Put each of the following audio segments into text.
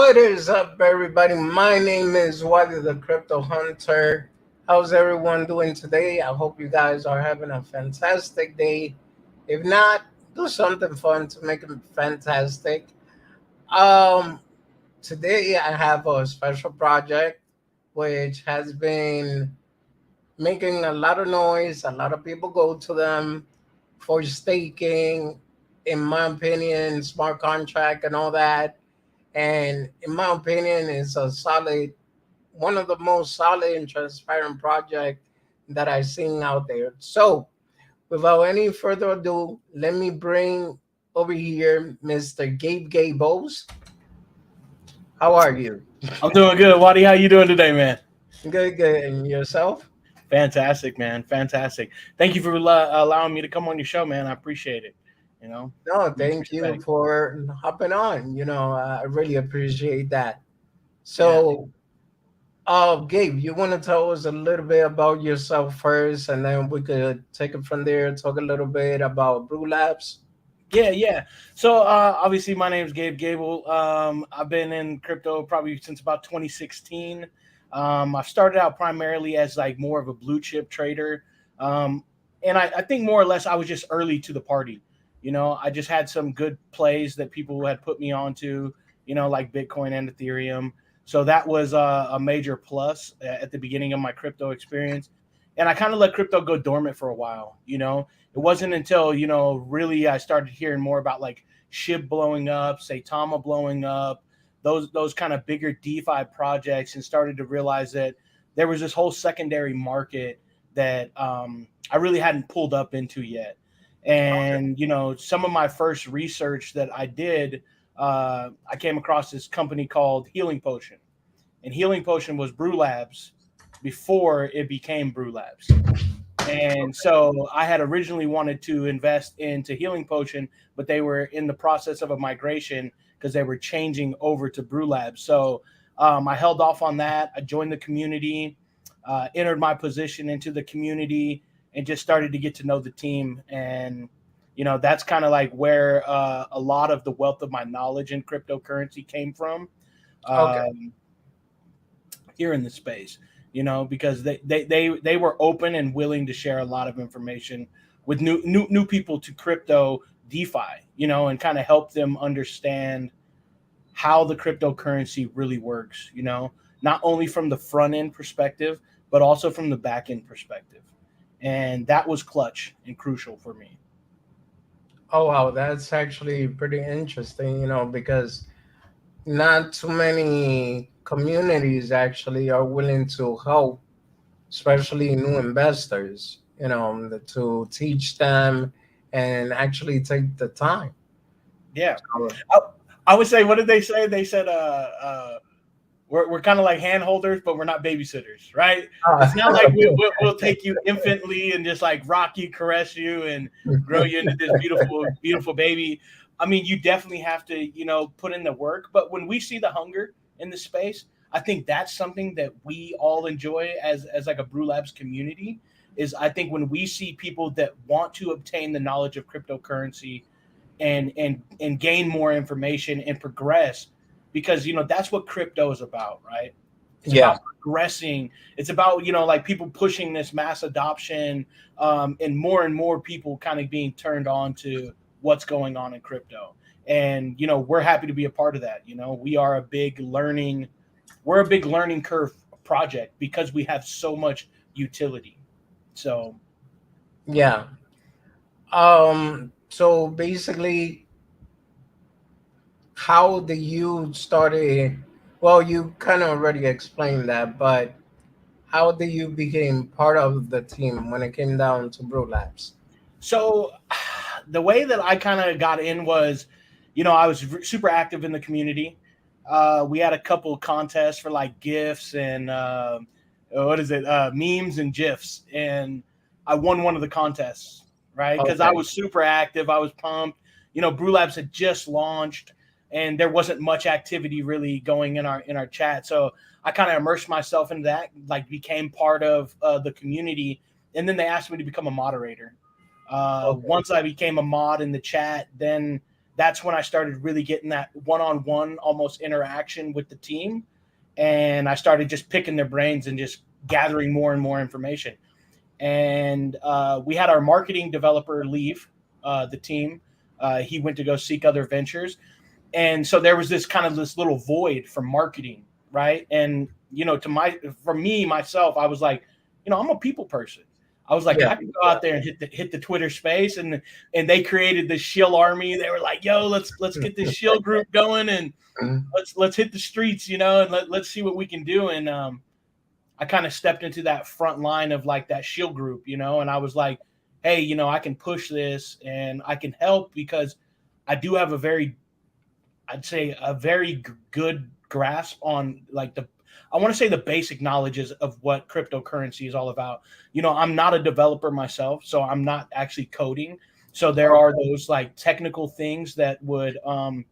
What is up, everybody? My name is Wally the Crypto Hunter. How's everyone doing today? I hope you guys are having a fantastic day. If not, do something fun to make it fantastic. Um, Today I have a special project which has been making a lot of noise. A lot of people go to them for staking, in my opinion, smart contract and all that. And in my opinion, it's a solid, one of the most solid and transparent project that I've seen out there. So, without any further ado, let me bring over here Mr. Gabe Gables. How are you? I'm doing good. Waddy, how you doing today, man? Good, good. And yourself? Fantastic, man. Fantastic. Thank you for allowing me to come on your show, man. I appreciate it. You know, No, much thank you respect. for hopping on. I really appreciate that. Yeah. So, Gabe, you want to tell us a little bit about yourself first, and then we could take it from there. Talk a little bit about BrewLabs. Yeah. So obviously my name's Gable. I've been in crypto probably since about 2016. I started out primarily as like more of a blue chip trader. Um, and I think more or less I was just early to the party. I just had some good plays that people had put me onto, like Bitcoin and Ethereum. So that was a major plus at the beginning of my crypto experience. And I kind of let crypto go dormant for a while. It wasn't until really I started hearing more about like SHIB blowing up, Saitama blowing up, those kind of bigger DeFi projects, and started to realize that there was this whole secondary market that I really hadn't pulled up into yet. And some of my first research that I did, I came across this company called Healing Potion, and Healing Potion was BrewLabs before it became BrewLabs. And so I had originally wanted to invest into Healing Potion, but they were in the process of a migration because they were changing over to BrewLabs. So I held off on that. I joined the community, entered my position into the community, and just started to get to know the team. And that's kind of like where a lot of the wealth of my knowledge in cryptocurrency came from. Okay. Um, Here in the space, because they were open and willing to share a lot of information with new people to crypto DeFi, and kind of help them understand how the cryptocurrency really works, not only from the front end perspective, but also from the back end perspective. And that was clutch and crucial for me. Oh, wow, that's actually pretty interesting, because not too many communities actually are willing to help, especially new investors, to teach them and actually take the time. Yeah. So, I, I would say, what did they say? They said, we're kind of like hand holders, but we're not babysitters, right? It's not like we'll take you infantly and just like rock you, caress you, and grow you into this beautiful, beautiful baby. I mean, you definitely have to, put in the work. But when we see the hunger in the space, I think that's something that we all enjoy as like a Brew Labs community. Is I think when we see people that want to obtain the knowledge of cryptocurrency and gain more information and progress, because that's what crypto is about, right? It's yeah, about progressing. It's about like people pushing this mass adoption, and more people kind of being turned on to what's going on in crypto. And we're happy to be a part of that. We're a big learning curve project because we have so much utility. So yeah. So basically, how did you started? Well, you kind of already explained that, but how did you became part of the team when it came down to Brew Labs? So the way that I kind of got in was, I was super active in the community. We had a couple of contests for like gifs and what is it, memes and gifs, and I won one of the contests, right? Because I Okay. was super active. I was pumped. Brew Labs had just launched, and there wasn't much activity really going in our chat. So I kind of immersed myself into that, like became part of the community, and then they asked me to become a moderator. Okay. Once I became a mod in the chat, then that's when I started really getting that one-on-one almost interaction with the team. And I started just picking their brains and just gathering more and more information. And we had our marketing developer leave the team. He went to go seek other ventures. And so there was this kind of this little void from marketing, right? And for me myself, I was like, I'm a people person. I was like, Yeah. I can go out there and hit the Twitter space, and they created this shill army. They were like, yo, let's get this shill group going, and Mhm. let's hit the streets, and let's see what we can do. And I kind of stepped into that front line of like that shill group, and I was like, hey, I can push this and I can help because I do have I'd say a very good grasp on like I want to say the basic knowledges of what cryptocurrency is all about. I'm not a developer myself, so I'm not actually coding. So there are those like technical things that would kind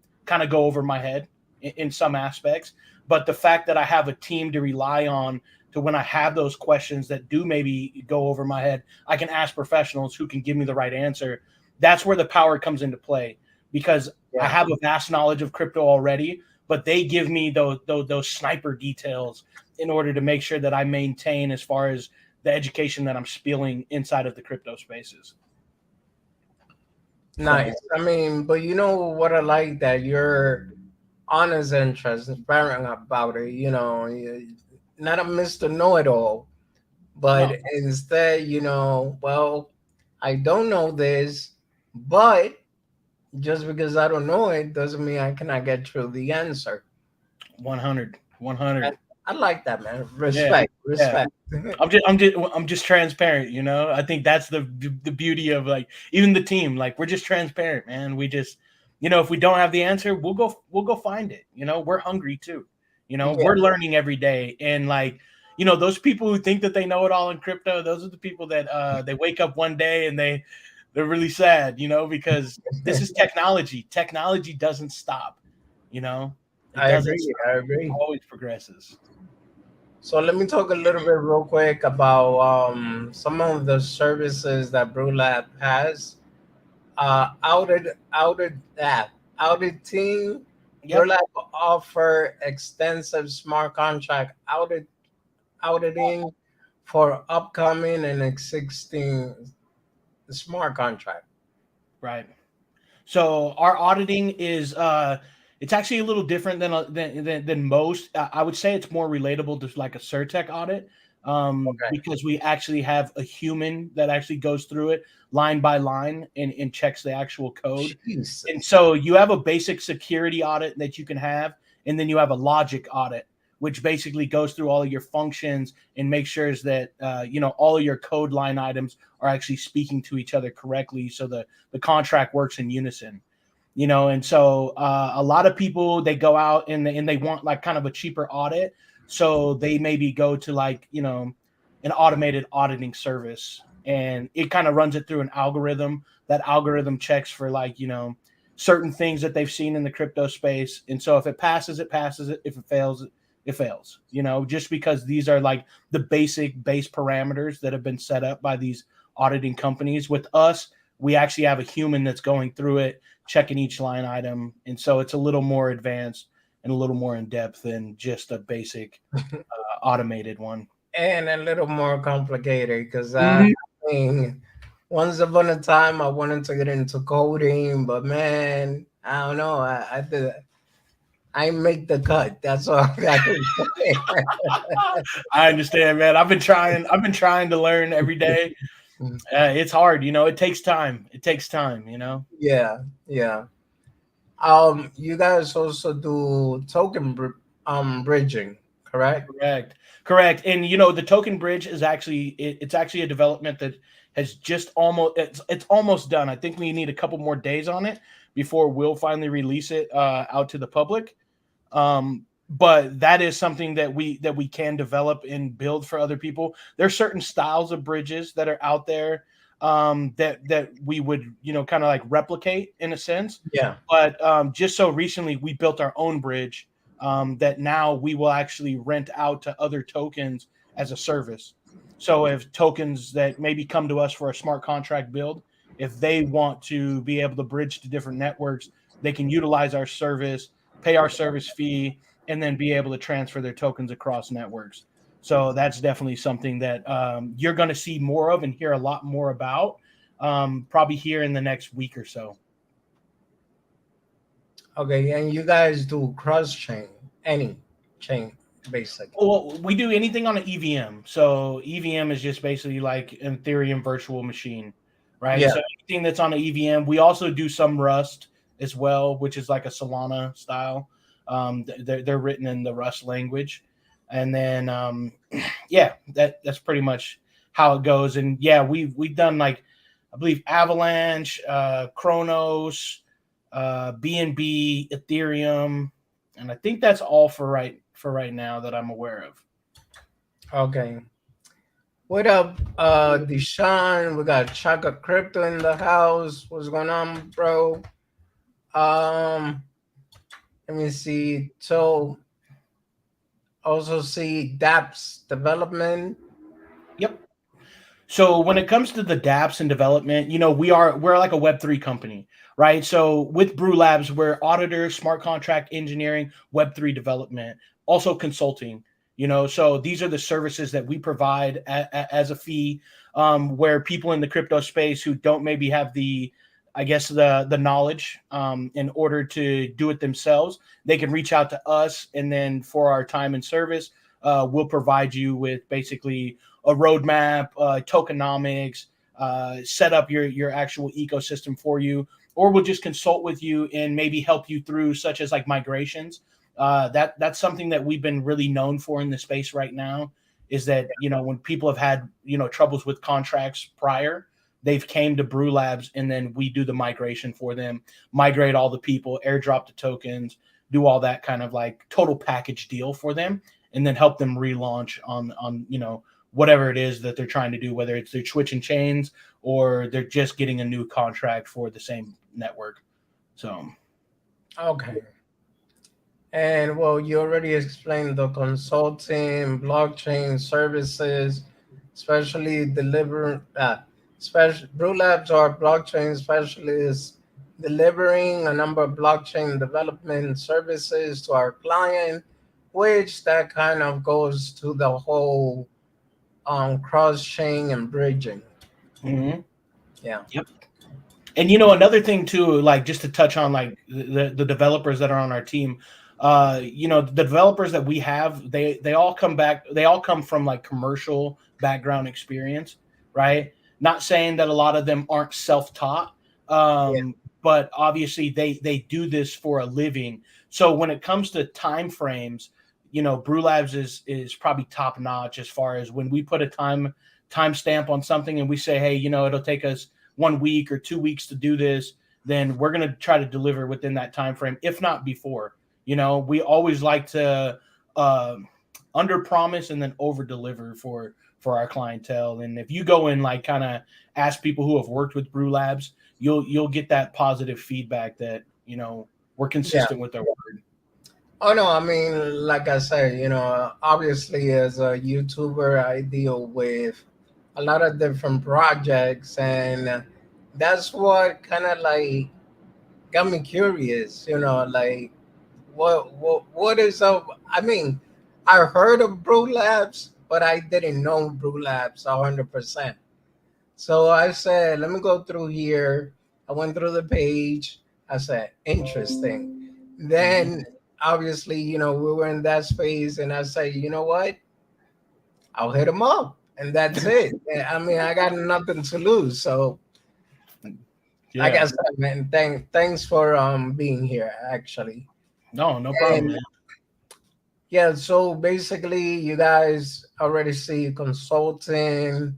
of go over my head in some aspects. But the fact that I have a team to rely on to when I have those questions that do maybe go over my head, I can ask professionals who can give me the right answer. That's where the power comes into play because I Yeah. have a vast knowledge of crypto already, but they give me those sniper details in order to make sure that I maintain as far as the education that I'm spilling inside of the crypto spaces. So Nice. I mean, but you know what I like that you're honest and transparent about it. Not a Mister Know It All, but no, instead, well, I don't know this, but just because I don't know it doesn't mean I cannot get through the answer. 100, And 100. I like that, man. Yeah, Respect, yeah. respect. I'm just transparent. I think that's the beauty of like even the team. Like we're just transparent, man. We just, if we don't have the answer, we'll go find it. We're hungry too. Yeah, We're learning every day, and like those people who think that they know it all in crypto, those are the people that they wake up one day and they're really sad. Because this is technology. Technology doesn't stop. You know, it I doesn't agree. stop. I It agree. always progresses. So let me talk a little bit real quick about some of the services that BrewLab has. Outed team. Yep. BrewLab offer extensive smart contract auditing for upcoming and existing smart contract. Right. So our auditing is it's actually a little different than most. I would say it's more relatable to like a Surtech audit Okay. because we actually have a human that actually goes through it line by line and checks the actual code. And Jesus. so you have a basic security audit that you can have, and then you have a logic audit, which basically goes through all of your functions and makes sure that all of your code line items are actually speaking to each other correctly, so the contract works in unison. And so a lot of people they go out and they want like kind of a cheaper audit, so they maybe go to like an automated auditing service, and it kind of runs it through an algorithm. That algorithm checks for like certain things that they've seen in the crypto space, and so if it passes, it passes it. If it fails, it fails. Just because these are like the base parameters that have been set up by these auditing companies. With us, we actually have a human that's going through it, checking each line item, and so it's a little more advanced and a little more in depth than just a basic automated one. And a little more complicated because I Mhm. mean, once upon a time I wanted to get into coding, but man, I don't know. I make the cut. That's all I can say. I understand, man. I've been trying. I've been trying to learn every day. It's hard, It takes time. It takes time, Yeah, yeah. You guys also do bridging, correct? Correct. Correct. And the token bridge is actually it's actually a development that has just it's almost done. I think we need a couple more days on it before we'll finally release it out to the public. But that is something that we can develop and build for other people. There's certain styles of bridges that are out there that we would kind of like replicate in a sense. Yeah. But just so recently we built our own bridge that now we will actually rent out to other tokens as a service. So if tokens that maybe come to us for a smart contract build, if they want to be able to bridge to different networks, they can utilize our service, pay our service fee, and then be able to transfer their tokens across networks. So that's definitely something that you're going to see more of and hear a lot more about probably here in the next week or so. Okay, and you guys do cross chain, any chain, basically. Well, we do anything on an EVM. So EVM is just basically like an Ethereum virtual machine, right? Yeah. So anything that's on an EVM. We also do some Rust as well, which is like a Solana style. They're written in the Rust language, and then yeah, that's pretty much how it goes. And yeah, we've done like I believe Avalanche, Chronos, BNB, Ethereum, and I think that's all for right now that I'm aware of. Okay. What up, Deshaun? We got Chaka Crypto in the house. What's going on, bro? Um, Let me see. So also see dApps development. Yep. So when it comes to the dApps and development, we're like a Web3 company, right? So with BrewLabs, we're auditors, smart contract engineering, Web3 development, also consulting. So these are the services that we provide as a fee, where people in the crypto space who don't maybe have I guess the knowledge in order to do it themselves, they can reach out to us, and then for our time and service, we'll provide you with basically a roadmap, tokenomics, set up your actual ecosystem for you, or we'll just consult with you and maybe help you through such as like migrations. That's something that we've been really known for in the space right now. Is that when people have had troubles with contracts prior, they've came to BrewLabs, and then we do the migration for them, migrate all the people, airdrop the tokens, do all that kind of like total package deal for them, and then help them relaunch on whatever it is that they're trying to do, whether it's they're switching chains or they're just getting a new contract for the same network. So, Okay. And well, you already explained the consulting, blockchain services, especially special Brew Labs are blockchain specialists delivering a number of blockchain development services to our client, which that kind of goes to the whole cross chain and bridging. mhm. Yeah. Yep. And another thing too, like just to touch on like the developers that are on our team, the developers that we have, they all come from like commercial background experience, right? Not saying that a lot of them aren't self-taught, Yeah. but obviously they do this for a living. So when it comes to time frames, BrewLabs is probably top notch as far as when we put a time stamp on something and we say, hey, it'll take us 1 week or 2 weeks to do this, then we're going to try to deliver within that time frame, if not before. We always like to under promise and then over deliver for our clientele. And if you go and like kind of ask people who have worked with BrewLabs, you'll get that positive feedback that we're Yeah. consistent with our word. Oh no, I mean, like I said, obviously as a YouTuber, I deal with a lot of different projects, and that's what kind of like got me curious. Like what is up? I mean, I heard of Brew Labs, but I didn't know Brew Labs 100%. So I said, let me go through here. I went through the page. I said, interesting. Mhm. Then obviously, we were in that space, and I said, you know what? I'll hit him up, and that's it. I mean, I got nothing to lose. So, like I Yeah. said, man, thanks for being here, actually. No problem, And man. yeah, so basically, you guys already see consulting,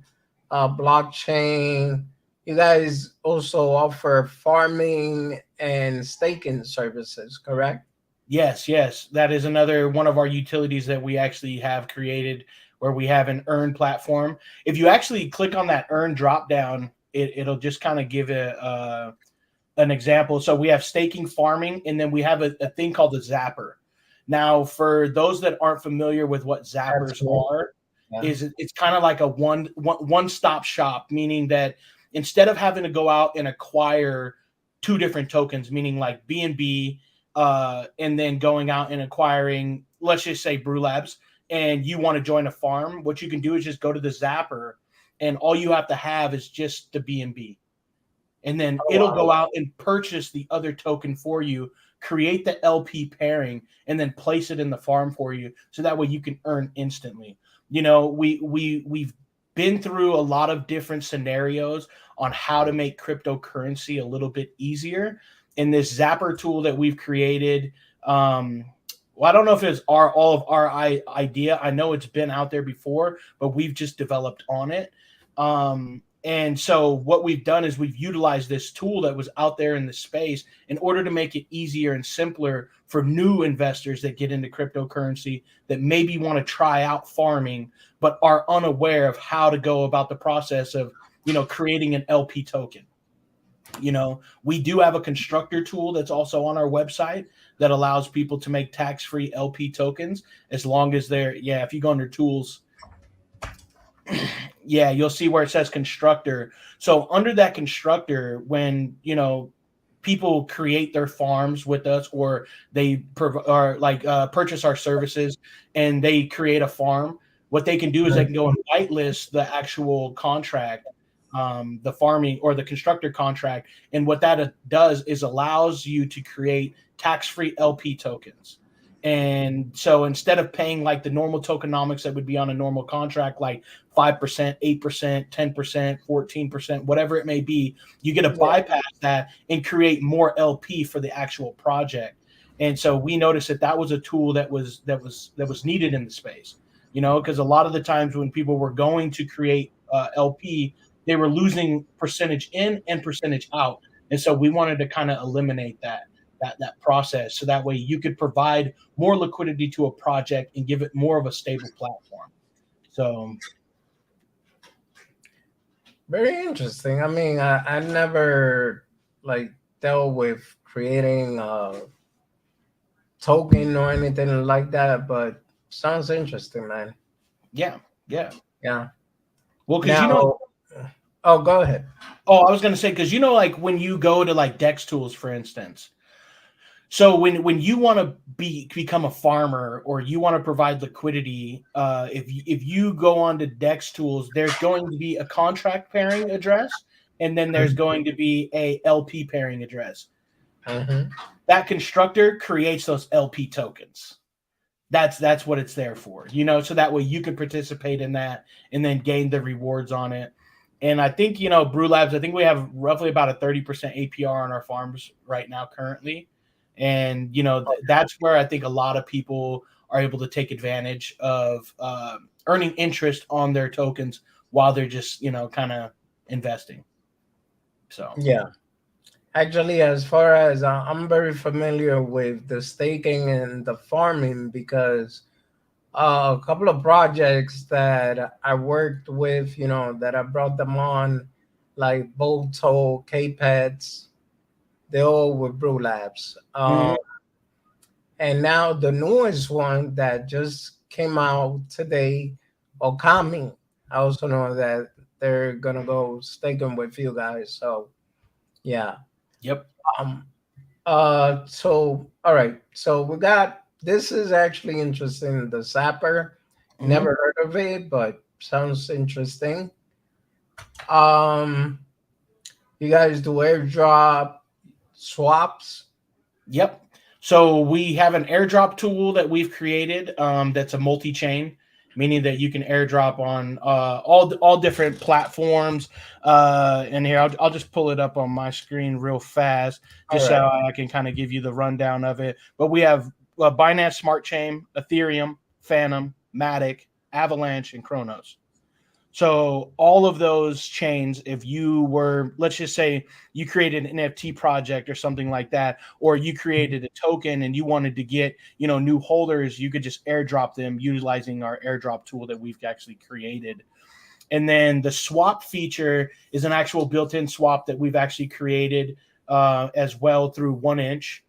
blockchain. You guys also offer farming and staking services, correct? Yes. That is another one of our utilities that we actually have created where we have an earn platform. If you actually click on that earn drop down, it'll just kind of give an example. So we have staking, farming, and then we have a thing called the Zapper. Now, for those that aren't familiar with what That's Zappers great. are, Yeah. is it's kind of like a one stop shop, meaning that instead of having to go out and acquire two different tokens, meaning like BNB, and then going out and acquiring, let's just say BrewLabs, and you want to join a farm, what you can do is just go to the Zapper, and all you have to have is just the BNB, and then Oh, it'll go wow. out and purchase the other token for you, create the LP pairing, and then place it in the farm for you, so that way you can earn instantly. We've been through a lot of different scenarios on how to make cryptocurrency a little bit easier. In this Zapper tool that we've created, well, I don't know if it's all of our idea. I know it's been out there before, but we've just developed on it. And so what we've done is we've utilized this tool that was out there in the space in order to make it easier and simpler for new investors that get into cryptocurrency that maybe want to try out farming, but are unaware of how to go about the process of, creating an LP token. We do have a constructor tool that's also on our website that allows people to make tax-free LP tokens, as long as if you go under tools, you'll see where it says constructor. So under that constructor, when people create their farms with us, or they purchase our services and they create a farm, what they can do is they can go and whitelist the actual contract, the farming or the constructor contract. And what that does is allows you to create tax-free LP tokens. And so instead of paying like the normal tokenomics that would be on a normal contract, like 5%, 8%, 10%, 14%, whatever it may be, you get to bypass that and create more LP for the actual project. And so we noticed that was a tool that was needed in the space, because a lot of the times when people were going to create LP, they were losing percentage in and percentage out. And so we wanted to kind of eliminate that process, so that way you could provide more liquidity to a project and give it more of a stable platform. So Very interesting. I mean, I never like dealt with creating a token or anything like that, but sounds interesting, man. yeah. Yeah. Well, because Now, oh, go ahead. I was going to say, because like when you go to like Dex Tools, for instance. So when you want to become a farmer, or you want to provide liquidity, if you go on to Dex Tools, there's going to be a contract pairing address, and then there's going to be a LP pairing address. Mm-hmm. That constructor creates those LP tokens. That's what it's there for, so that way you can participate in that and then gain the rewards on it. And I think, BrewLabs, I think we have roughly about a 30% APR on our farms right now currently. And, that's where I think a lot of people are able to take advantage of earning interest on their tokens while they're just, kind of investing. So, Yeah. Actually, as far as I'm very familiar with the staking and the farming, because a couple of projects that I worked with, that I brought them on, like Bolto, K-Pets, they all were BrewLabs. And now the newest one that just came out today, Okami, I also know that they're gonna go staking with you guys. So yeah. yep. Um. So all right. So we got this is actually interesting. The Zapper. Never heard of it, but sounds interesting. Um. You guys do airdrop swaps. Yep. So we have an airdrop tool that we've created, that's a multi-chain, meaning that you can airdrop on all different platforms. And here, I'll just pull it up on my screen real fast, just so I can kind of give you the rundown of it. But we have Binance Smart Chain, Ethereum, Phantom, Matic, Avalanche, and Kronos. So all of those chains, if you were, let's just say you created an NFT project or something like that, or you created a token and you wanted to get, new holders, you could just airdrop them utilizing our airdrop tool that we've actually created. And then the swap feature is an actual built-in swap that we've actually created as well through 1inch.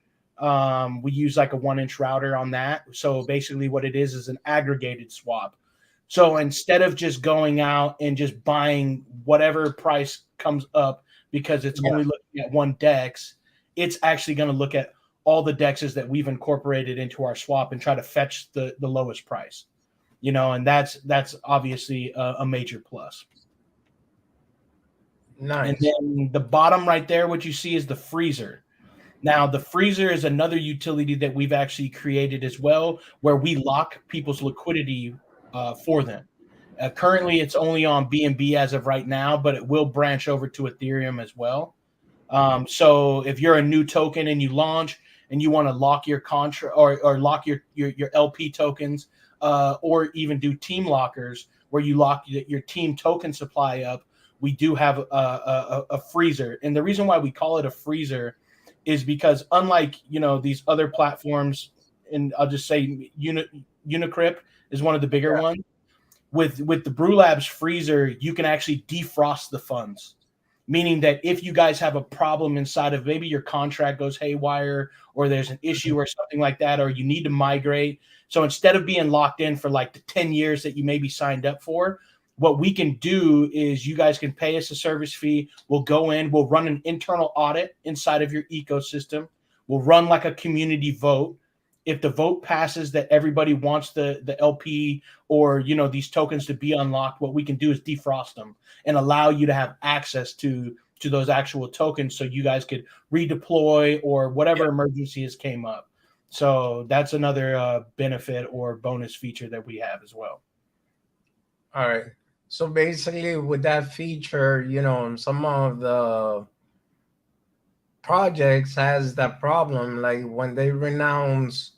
We use like a 1inch router on that. So basically what it is an aggregated swap. So instead of just going out and just buying whatever price comes up because it's Yeah. only looking at one dex. It's actually going to look at all the dexes that we've incorporated into our swap and try to fetch the lowest price. And that's obviously a major plus. And Nice. then the bottom right there, what you see is the freezer. Now, the freezer is another utility that we've actually created as well, where we lock people's liquidity for them. Currently, it's only on BNB as of right now, but it will branch over to Ethereum as well. So if you're a new token and you launch and you want to lock your contract or lock your LP tokens, or even do team lockers where you lock your team token supply up, we do have a freezer. And the reason why we call it a freezer is because unlike these other platforms, and I'll just say Unicrypt is one of the bigger ones. With the BrewLabs freezer, you can actually defrost the funds, meaning that if you guys have a problem inside of maybe your contract goes haywire or there's an issue or something like that, or you need to migrate. So instead of being locked in for like the 10 years that you maybe signed up for, what we can do is you guys can pay us a service fee. We'll go in, we'll run an internal audit inside of your ecosystem. We'll run like a community vote. If the vote passes that everybody wants the LP or these tokens to be unlocked, what we can do is defrost them and allow you to have access to those actual tokens so you guys could redeploy or whatever emergency has came up. So that's another benefit or bonus feature that we have as well. All right. So basically, with that feature, some of the projects has that problem, like when they renounce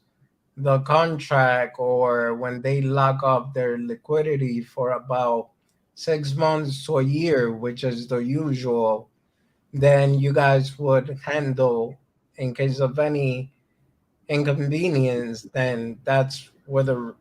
the contract or when they lock up their liquidity for about 6 months to a year, which is the usual, then you guys would handle in case of any inconvenience, then that's where the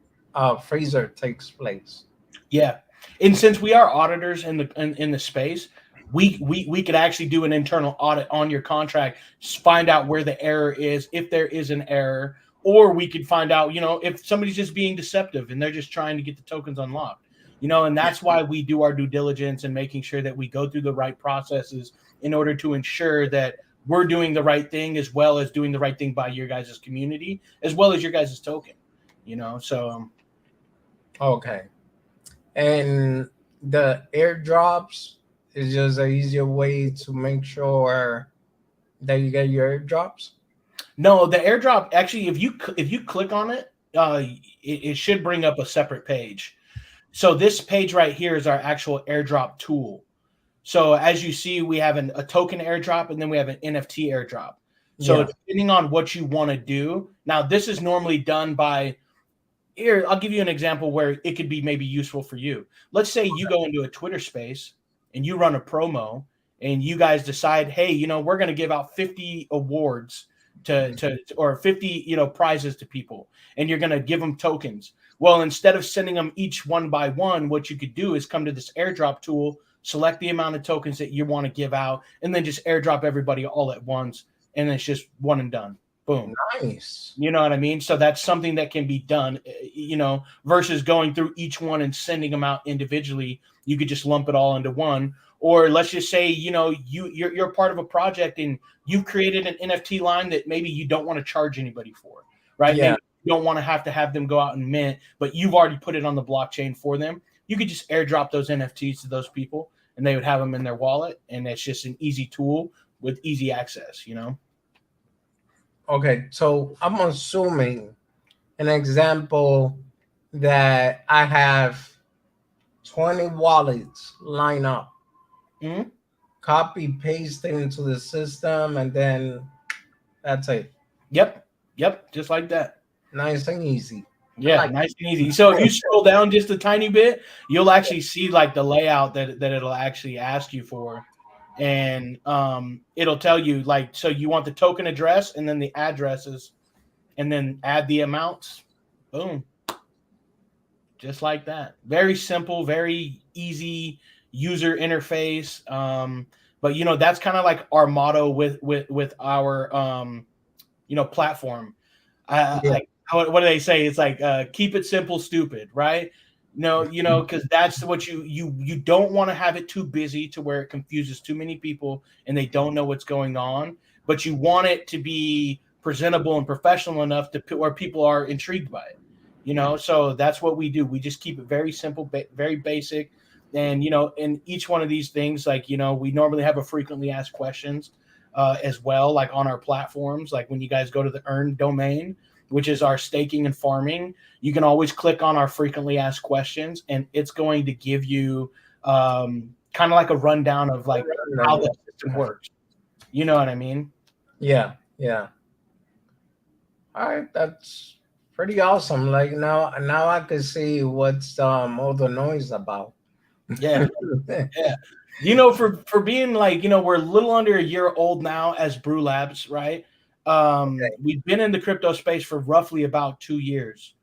freezer takes place. Yeah, and since we are auditors in the space, we could actually do an internal audit on your contract, find out where the error is, if there is an error, or we could find out, if somebody's just being deceptive and they're just trying to get the tokens unlocked, and that's why we do our due diligence and making sure that we go through the right processes in order to ensure that we're doing the right thing as well as doing the right thing by your guys' community as well as your guys' token, so. Okay. And the airdrops is just an easier way to make sure that you get your airdrops. No, the airdrop actually, if you click on it, it should bring up a separate page. So this page right here is our actual airdrop tool. So as you see, we have a token airdrop and then we have an NFT airdrop. So depending on what you want to do, now this is normally done by here. I'll give you an example where it could be maybe useful for you. Let's say you go into a Twitter space and you run a promo and you guys decide, hey, we're going to give out 50 awards to or 50 prizes to people, and you're going to give them tokens. Well, instead of sending them each one by one, what you could do is come to this airdrop tool, select the amount of tokens that you want to give out, and then just airdrop everybody all at once, and it's just one and done. Boom. Nice. You know what I mean? So that's something that can be done, versus going through each one and sending them out individually. You could just lump it all into one. Or let's just say, you're part of a project and you've created an NFT line that maybe you don't want to charge anybody for, right? Yeah. Maybe you don't want to have them go out and mint, but you've already put it on the blockchain for them. You could just airdrop those NFTs to those people and they would have them in their wallet. And it's just an easy tool with easy access, Okay. So I'm assuming an example that I have 20 wallets line up, Mm-hmm. copy, paste it into the system, and then that's it. Yep. Just like that. Nice and easy. Yeah, nice and easy. So if you scroll down just a tiny bit, you'll actually see like the layout that it'll actually ask you for. And it'll tell you like, so you want the token address and then the addresses and then add the amounts. Boom. Just like that. Very simple, very easy user interface. But that's kind of like our motto with our platform. Like what do they say? It's like keep it simple, stupid, right? No, because that's what you don't want to have it too busy to where it confuses too many people and they don't know what's going on. But you want it to be presentable and professional enough to where people are intrigued by it. So that's what we do. We just keep it very simple, very basic. And in each one of these things, like we normally have a frequently asked questions as well, like on our platforms. Like when you guys go to the Earn domain, which is our staking and farming, you can always click on our frequently asked questions, and it's going to give you kind of like a rundown of like how the system works. You know what I mean? Yeah, yeah. All right, that's pretty awesome. Like now I can see what's all the noise about. Yeah, yeah. For being like, we're a little under a year old now as BrewLabs, right? We've been in the crypto space for roughly about 2 years.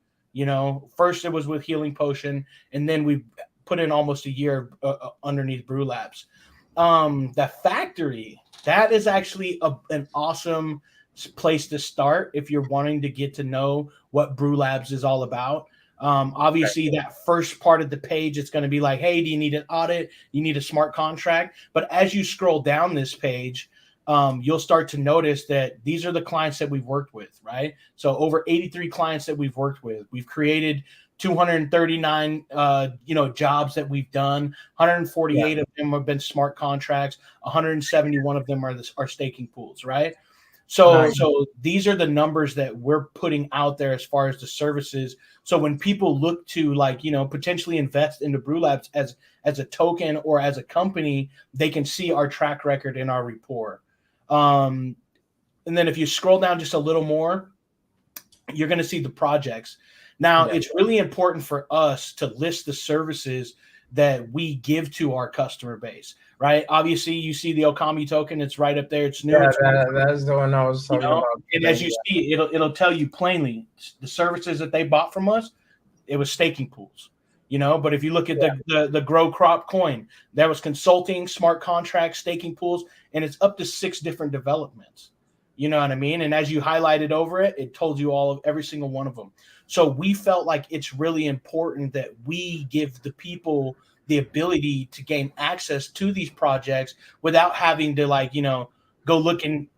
First it was with Healing Potion, and then we put in almost a year underneath BrewLabs. The factory, that is actually an awesome place to start if you're wanting to get to know what BrewLabs is all about. Obviously, that first part of the page, it's going to be like, hey, do you need an audit? You need a smart contract. But as you scroll down this page, you'll start to notice that these are the clients that we've worked with, right? So over 83 clients that we've worked with. We've created 239 jobs that we've done. 148 of them have been smart contracts. 171 of them are staking pools, right? So these are the numbers that we're putting out there as far as the services. So when people look to potentially invest into BrewLabs as a token or as a company, they can see our track record in our report. And then if you scroll down just a little more, you're going to see the projects. Now, it's really important for us to list the services that we give to our customer base, right? Obviously, you see the A.M.A token. It's right up there. It's new. That's the one I was talking about. And as you see, it'll tell you plainly the services that they bought from us. It was staking pools, But if you look at the Grow Crop coin, that was consulting, smart contracts, staking pools, and it's up to 6 different developments. You know what I mean? And as you highlighted over it, it told you all of every single one of them. So we felt like it's really important that we give the people the ability to gain access to these projects without having to go looking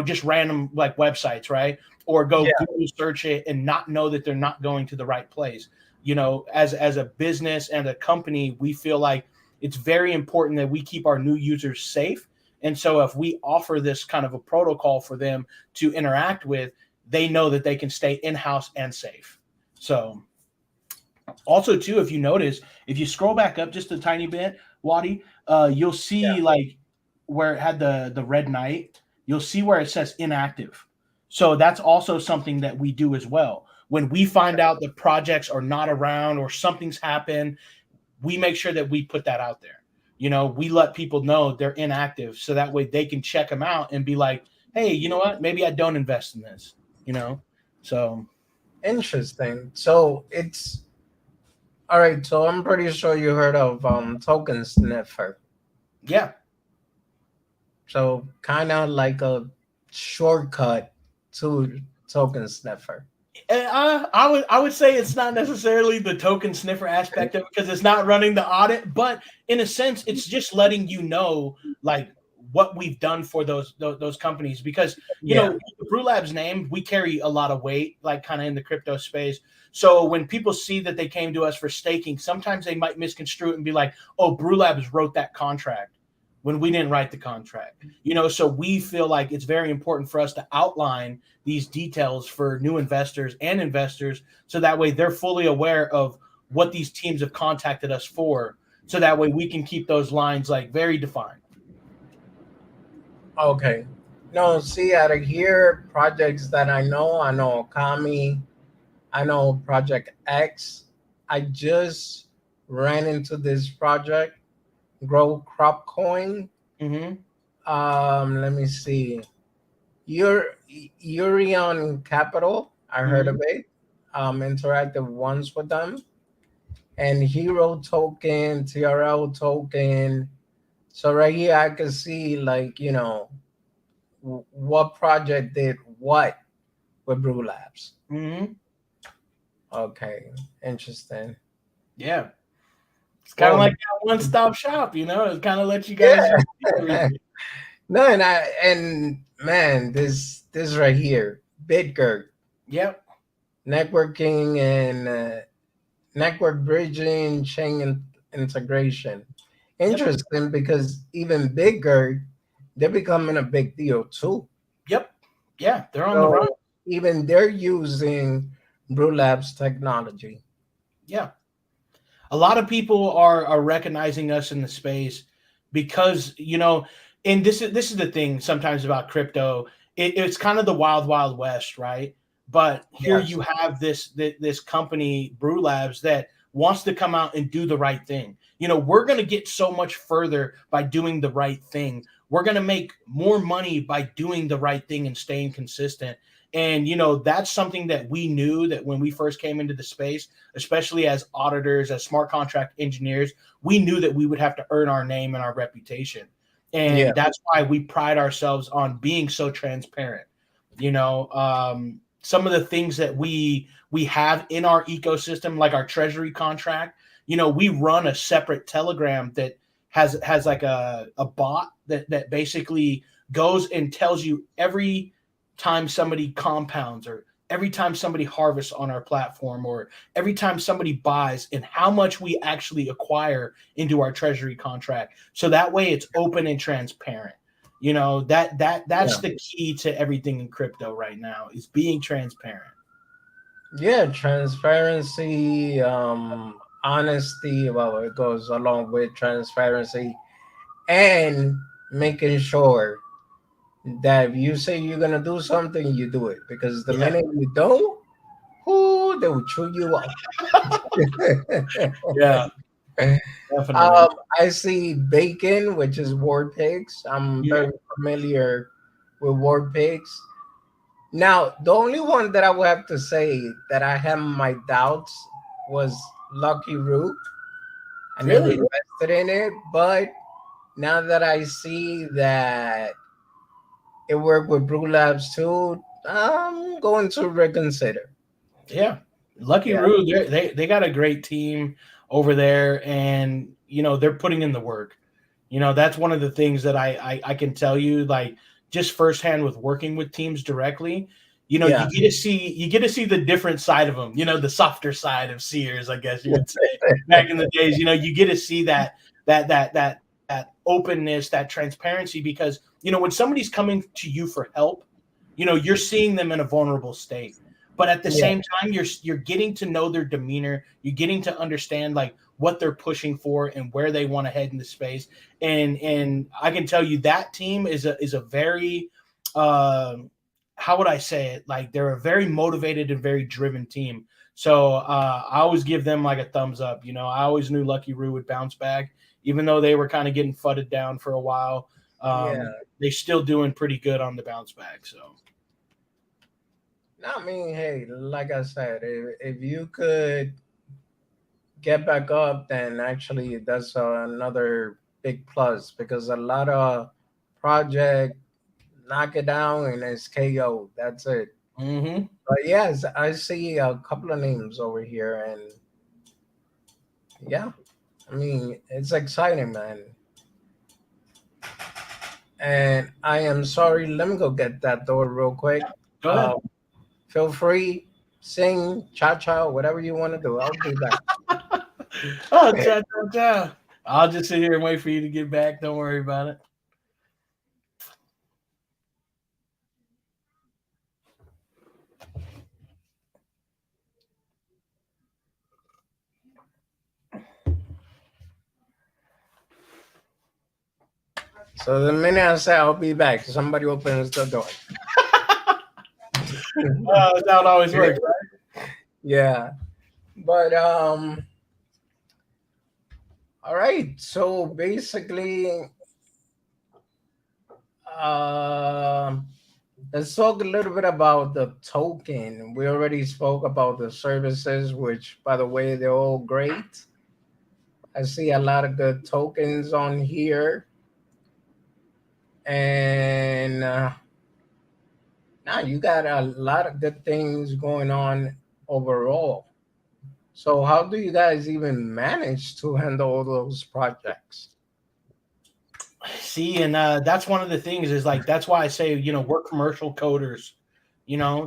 just random like websites, right? Or go Google search it and not know that they're not going to the right place. As a business and a company, we feel like it's very important that we keep our new users safe. And so if we offer this kind of a protocol for them to interact with, they know that they can stay in-house and safe. So also too, if you notice, if you scroll back up just a tiny bit, Wadi, you'll see like where it had the red knight, you'll see where it says inactive. So that's also something that we do as well. When we find out that projects are not around or something's happened, we make sure that we put that out there. We let people know they're inactive so that way they can check them out and be like, hey, you know what? Maybe I don't invest in this, So interesting. So it's all right. So I'm pretty sure you heard of token sniffer. Yeah. So kind of like a shortcut to token sniffer. I would say it's not necessarily the token sniffer aspect of it because it's not running the audit, but in a sense, it's just letting you know like what we've done for those companies because the BrewLabs name, we carry a lot of weight like kind of in the crypto space. So when people see that they came to us for staking, sometimes they might misconstrue it and be like, "Oh, BrewLabs wrote that contract." When we didn't write the contract, so we feel like it's very important for us to outline these details for new investors and investors so that way they're fully aware of what these teams have contacted us for so that way we can keep those lines like very defined. Okay. No, see, out of here, projects that I know Kami, I know Project X. I just ran into this project, Grow Crop Coin. Mm-hmm. Let me see. Urion Capital. I heard Mm-hmm. of it. Interactive ones with them, and Hero Token, TRL Token. So right here, I can see like what project did what with Brew Labs. Mm-hmm. Okay, interesting. Yeah. It's kind of Well, like that one-stop shop, It kind of lets you guys just do yeah. everything. No, and man, this right here, Bitgert, Yep. networking and network bridging, integration. Yep. Interesting because even bigger, they're becoming a big deal too. Yep. Yeah. They're on the run. So even they're using BrewLabs technology. Yeah. A lot of people are recognizing us in the space because and this is the thing sometimes about crypto. It's kind of the wild west, right? But here Yes. you have this company BrewLabs that wants to come out and do the right thing. We're going to get so much further by doing the right thing. We're going to make more money by doing the right thing and staying consistent. And that's something that we knew that when we first came into the space, especially as auditors, as smart contract engineers, we knew that we would have to earn our name and our reputation. Yeah. And that's why we pride ourselves on being so transparent. Some of the things that we have in our ecosystem, like our treasury contract, we run a separate Telegram that has like a bot that basically goes and tells you every time somebody compounds or every time somebody harvests on our platform or every time somebody buys and how much we actually acquire into our treasury contract. So that way it's open and transparent. That's Yeah. the key to everything in crypto right now is being transparent. Yeah. Transparency, honesty. Well, it goes along with transparency and making sure that if you say you're gonna do something, you do it. Because the Yeah. minute you don't, whoo, they will chew you up. Yeah, definitely. I see bacon, which is War Pigs. I'm Mhm. very familiar with War Pigs. Now, the only one that I would have to say that I have my doubts was Lucky Root. I never Really? invested in it, but now that I see that it worked with Brew Labs too, I'm going to reconsider. Yeah. Lucky Yeah, Roo, they got a great team over there, and they're putting in the work. That's one of the things that I can tell you, like just firsthand with working with teams directly. yeah, You get to see the different side of them. The softer side of Sears, I guess you would say. Back in the days, you get to see that openness, that transparency, because when somebody's coming to you for help, you're seeing them in a vulnerable state. But at the yeah, same time, you're getting to know their demeanor. You're getting to understand like what they're pushing for and where they want to head into space. And I can tell you that team is a very how would I say it? Like they're a very motivated and very driven team. So I always give them like a thumbs up. I always knew Lucky Roo would bounce back, even though they were kind of getting fudded down for a while. yeah. They still doing pretty good on the bounce back. So I mean, hey, like I said, if you could get back up, then actually that's another big plus because a lot of project knock it down and it's KO. That's it. mm-hmm. But yes, I see a couple of names over here, and yeah, I mean it's exciting, man. And I am sorry. Let me go get that door real quick. Go Uh, ahead. feel free, sing, cha cha, whatever you want to do. I'll be back. Oh, cha cha cha. I'll just sit here and wait for you to get back. Don't worry about it. So the minute I say I'll be back, somebody opens the door. That's how it always works, right? Yeah, but all right. So basically, um, let's talk a little bit about the token. We already spoke about the services, which, by the way, they're all great. I see a lot of good tokens on here, and now you got a lot of good things going on overall. So how do you guys even manage to handle all those projects? See, and that's one of the things is like that's why I say we're commercial coders,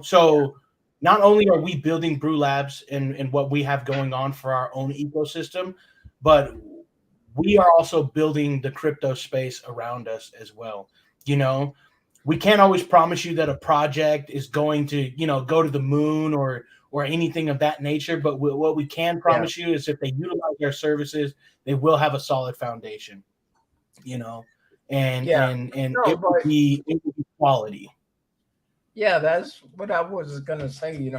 So not only are we building Brew Labs and what we have going on for our own ecosystem, but we are also building the crypto space around us as well. You know, we can't always promise you that a project is going to go to the moon or anything of that nature, but what we can Yeah, promise you is if they utilize our services, they will have a solid foundation. You know, and yeah. and and No, but it will be quality. yeah, that's what I was gonna say.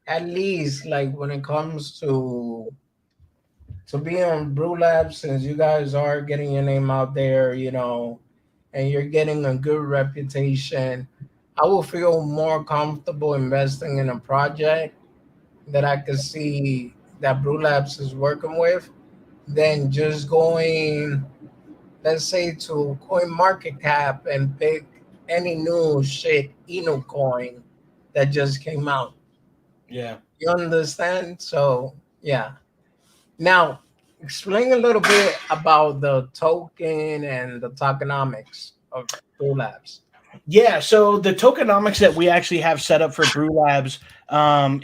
At least like when it comes to be on Brew Labs, since you guys are getting your name out there, and you're getting a good reputation, I will feel more comfortable investing in a project that I could see that Brew Labs is working with than just going, let's say, to Coin Market Cap and pick any new shit Inu coin that just came out. Yeah. You understand? So yeah. Now, explain a little bit about the token and the tokenomics of Brew Labs. Yeah, so the tokenomics that we actually have set up for Brew Labs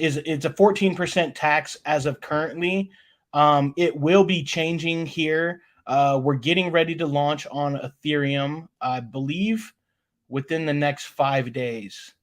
is it's a 14% tax as of currently. It will be changing here. We're getting ready to launch on Ethereum, I believe, within the next 5 days.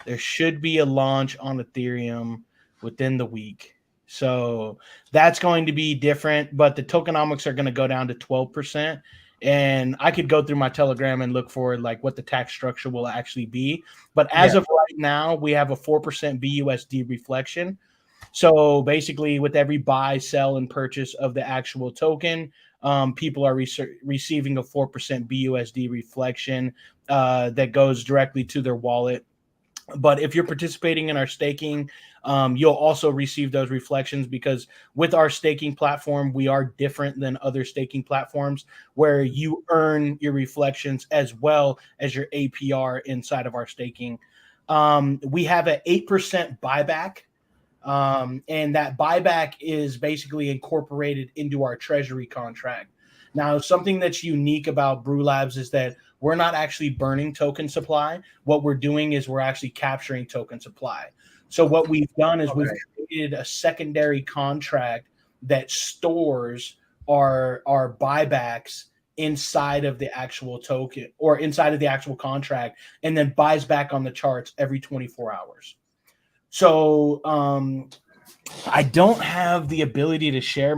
There should be a launch on Ethereum within the week. So that's going to be different, but the tokenomics are going to go down to 12%. And I could go through my Telegram and look for like what the tax structure will actually be. But Yeah. as of right now, we have a 4% BUSD reflection. So basically, with every buy, sell, and purchase of the actual token, people are receiving a 4% BUSD reflection that goes directly to their wallet. But if you're participating in our staking, you'll also receive those reflections because with our staking platform, we are different than other staking platforms where you earn your reflections as well as your APR inside of our staking. We have an 8% buyback, and that buyback is basically incorporated into our treasury contract. Now, something that's unique about Brew Labs is that we're not actually burning token supply. What we're doing is we're actually capturing token supply. So what we've done is we've Okay. created a secondary contract that stores our buybacks inside of the actual token or inside of the actual contract and then buys back on the charts every 24 hours. So I don't have the ability to share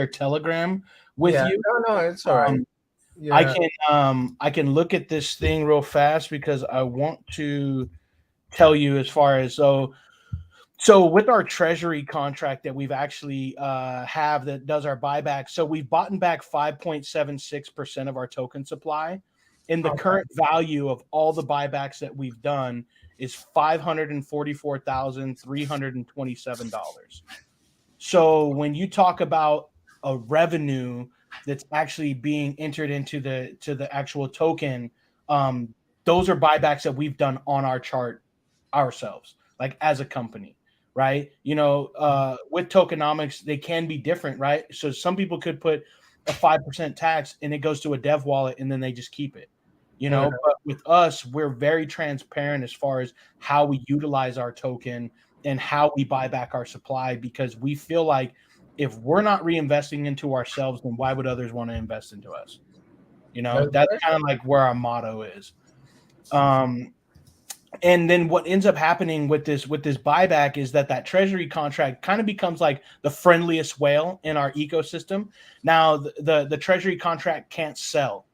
Telegram with Yeah. you. No, no, it's all right. Um, Yeah. I can look at this thing real fast because I want to tell you as far as so with our treasury contract that we've actually have that does our buyback. So we've bought back 5.76% of our token supply. And the Okay. current value of all the buybacks that we've done is $544,327. So when you talk about a revenue that's actually being entered into the actual token, um, those are buybacks that we've done on our chart ourselves, like as a company, right? With tokenomics, they can be different, right? So some people could put a 5% tax and it goes to a dev wallet and then they just keep it. Yeah. But with us, we're very transparent as far as how we utilize our token and how we buy back our supply because we feel like if we're not reinvesting into ourselves, then why would others want to invest into us? That's That's good. kind of like where our motto is. Um, and then what ends up happening with this buyback is that treasury contract kind of becomes like the friendliest whale in our ecosystem. Now the treasury contract can't sell.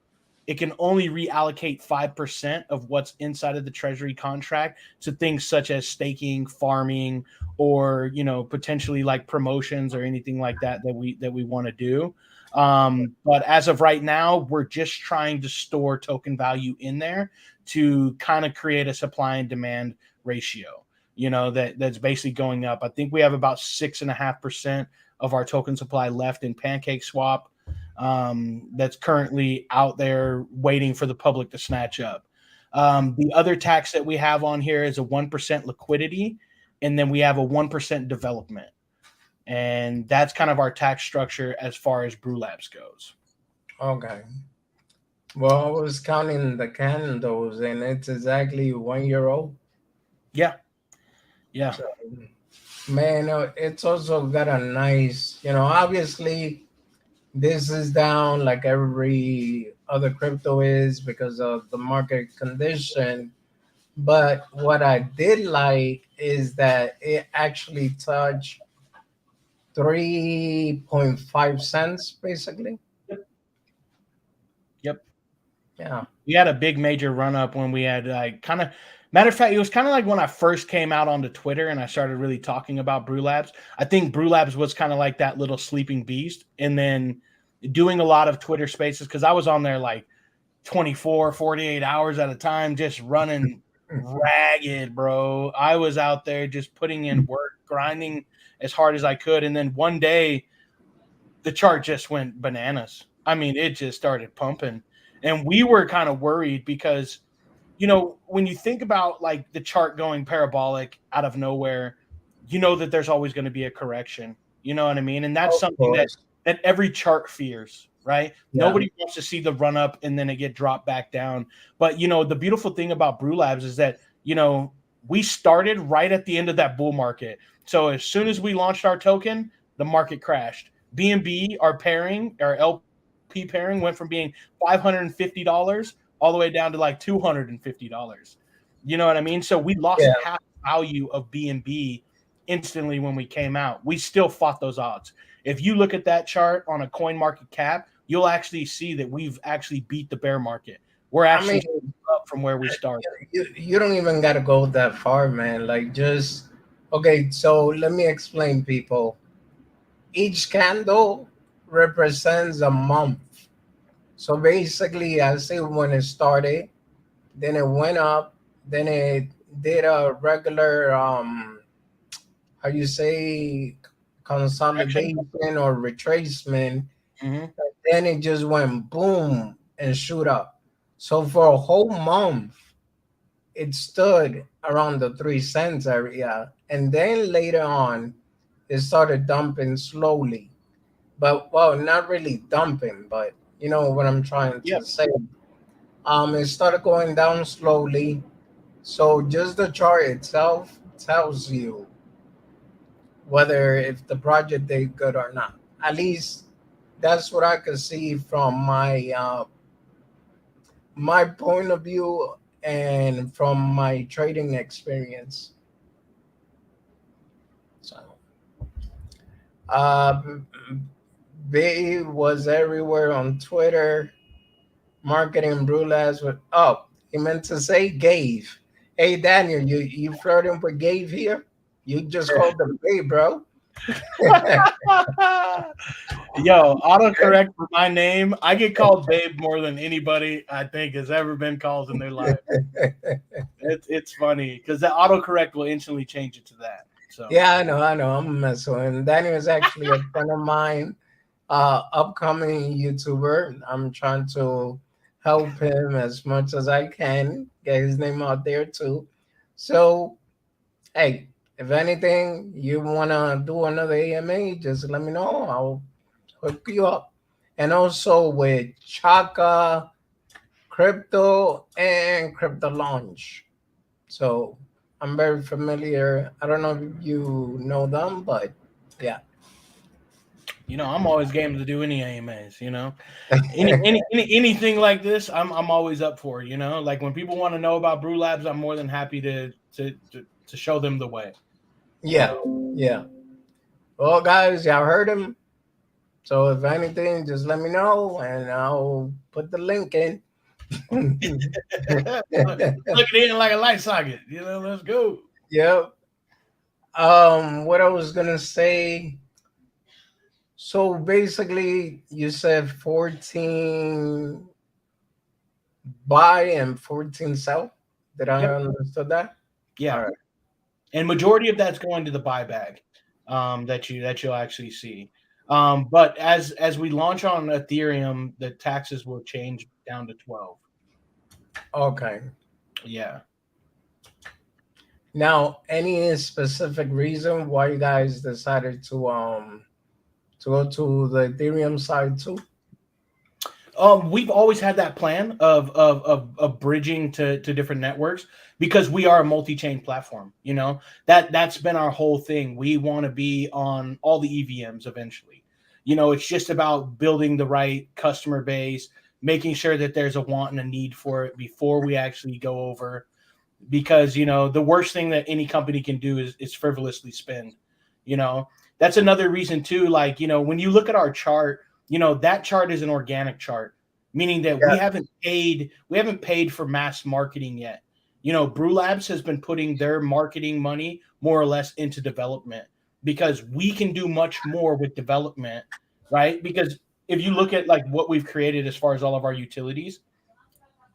It can only reallocate 5% of what's inside of the treasury contract to things such as staking, farming, or potentially like promotions or anything like that we want to do. But as of right now, we're just trying to store token value in there to kind of create a supply and demand ratio. That's basically going up. I think we have about 6.5% of our token supply left in Pancake Swap, that's currently out there waiting for the public to snatch up. The other tax that we have on here is a 1% liquidity, and then we have a 1% development. and that's kind of our tax structure as far as BrewLabs goes. Okay. Well, I was counting the candles, and it's exactly 1 year old. Yeah, yeah, So, man, it's also got a nice, obviously, this is down like every other crypto is because of the market condition. But what I did like is that it actually touched 3.5 cents, basically. yep, yep. Yeah. We had a big major run up when we had like kind of, matter of fact, it was kind of like when I first came out onto Twitter and I started really talking about BrewLabs. I think BrewLabs was kind of like that little sleeping beast, and then doing a lot of Twitter spaces because I was on there like 24, 48 hours at a time, just running ragged, bro. I was out there just putting in work, grinding as hard as I could. And then one day the chart just went bananas. I mean, it just started pumping. And we were kind of worried because, when you think about like the chart going parabolic out of nowhere, you know that there's always going to be a correction. You know what I mean? And that's Of something that course. that every chart fears, right? Yeah. Nobody wants to see the run up and then it get dropped back down. But the beautiful thing about BrewLabs is that, we started right at the end of that bull market. So as soon as we launched our token, the market crashed. BNB, our LP pairing, went from being $550 all the way down to like $250. You know what I mean? So we lost Yeah. half the value of BNB instantly when we came out. We still fought those odds. If you look at that chart on a coin market cap, you'll actually see that we've actually beat the bear market. We're I mean, actually up from where we started. you don't even got to go that far, man. Like, just, okay, so let me explain, people. Each candle represents a month. So basically, I see when it started, then it went up, then it did a regular, how you say, Action. consolidation or retracement. Hmm. Then it just went boom and shoot up. So for a whole month, it stood around the 3 cents area. And then later on, it started dumping slowly. But, well, not really dumping, but you know what I'm trying to Yep. say. It started going down slowly. So just the chart itself tells you whether if the project did good or not. At least that's what I could see from my point of view and from my trading experience. So, uh, B was everywhere on Twitter, marketing BrewLabs with. Oh, he meant to say Gabe. Hey Daniel, you flirting with Gabe here? You just called him Gabe, bro. Yo, autocorrect for my name. I get called Babe more than anybody I think has ever been called in their life. It's funny because the autocorrect will instantly change it to that. So Yeah, I know. I'm messing. And Daniel is actually a friend of mine, upcoming YouTuber. I'm trying to help him as much as I can, get his name out there too. So, hey, if anything, you wanna do another AMA, just let me know. I'll hook you up. And also with Chaka, Crypto, and Crypto Launch. So I'm very familiar. I don't know if you know them, but yeah. I'm always game to do any AMAs. Anything like this, I'm always up for. Like when people want to know about Brew Labs, I'm more than happy to show them the way. Yeah, yeah. Well, guys, y'all heard him. So if anything, just let me know and I'll put the link in. Look it in like a light socket. Let's go. Yep. What I was gonna say. So basically, you said 14 buy and 14 sell. Did I Yep. understood that? All Yeah. right. And majority of that's going to the buy bag, that you'll actually see. But as we launch on Ethereum, the taxes will change down to 12. Okay. Yeah. Now, any specific reason why you guys decided to go to the Ethereum side too? We've always had that plan of bridging to different networks because we are a multi-chain platform. That's been our whole thing. We want to be on all the EVMs eventually. It's just about building the right customer base, making sure that there's a want and a need for it before we actually go over. Because the worst thing that any company can do is frivolously spend. You know, that's another reason too. Like when you look at our chart, that chart is an organic chart, meaning that Yeah, we haven't paid for mass marketing yet. BrewLabs has been putting their marketing money more or less into development because we can do much more with development, right? Because if you look at like what we've created as far as all of our utilities,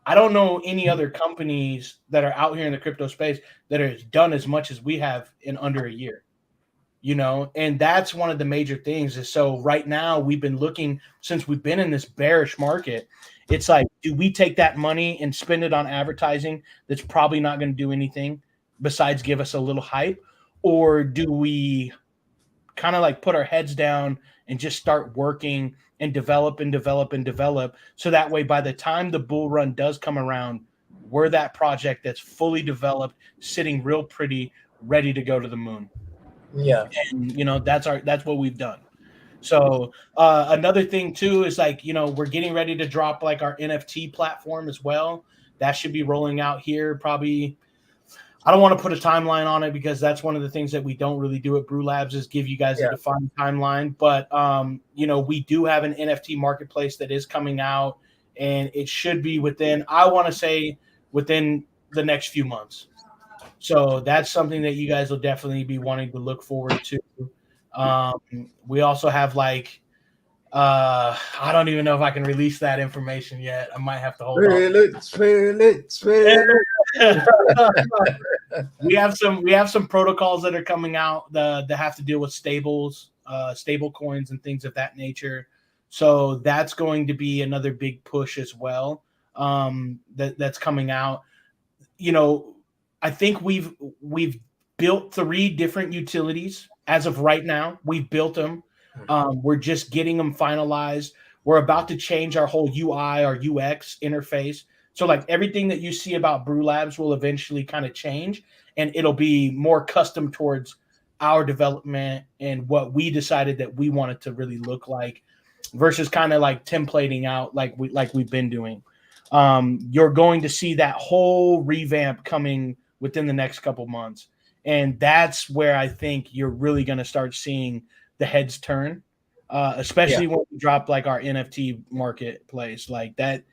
I don't know any other companies that are out here in the crypto space that has done as much as we have in under a year. And that's one of the major things. Is so right now we've been looking, since we've been in this bearish market, it's like, do we take that money and spend it on advertising that's probably not going to do anything besides give us a little hype, or do we kind of like put our heads down and just start working and develop and develop and develop, so that way by the time the bull run does come around, we're that project that's fully developed, sitting real pretty, ready to go to the moon. yeah, And that's what we've done. So another thing too is like, we're getting ready to drop like our NFT platform as well. That should be rolling out here probably. I don't want to put a timeline on it because that's one of the things that we don't really do at BrewLabs, is give you guys a yeah, defined timeline. But we do have an NFT marketplace that is coming out, and it should be within, I want to say, within the next few months. So that's something that you guys will definitely be wanting to look forward to. We also have like, I don't even know if I can release that information yet. I might have to hold off. feel it, feel it, feel We have some protocols that are coming out that have to deal with stable coins and things of that nature. So that's going to be another big push as well. That's coming out. You know, I think we've built 3 different utilities as of right now. We've built them. We're just getting them finalized. We're about to change our whole UI, our UX interface. So like everything that you see about Brew Labs will eventually kind of change, and it'll be more custom towards our development and what we decided that we wanted to really look like, versus kind of like templating out like we've been doing. You're going to see that whole revamp coming within the next couple months, and that's where I think you're really going to start seeing the heads turn, yeah, especially when we drop like our NFT marketplace. Like that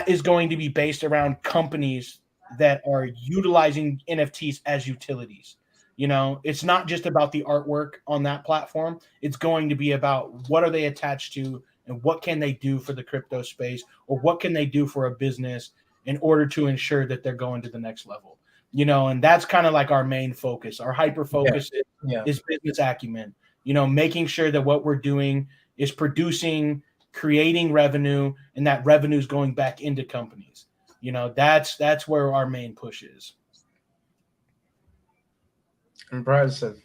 is going to be based around companies that are utilizing NFTs as utilities. It's not just about the artwork on that platform. It's going to be about what are they attached to and what can they do for the crypto space, or what can they do for a business in order to ensure that they're going to the next level. And that's kind of like our main focus. Our hyper yeah, focus yeah. is business acumen. Making sure that what we're doing is producing, creating revenue, and that revenue is going back into companies. That's where our main push is. Impressive.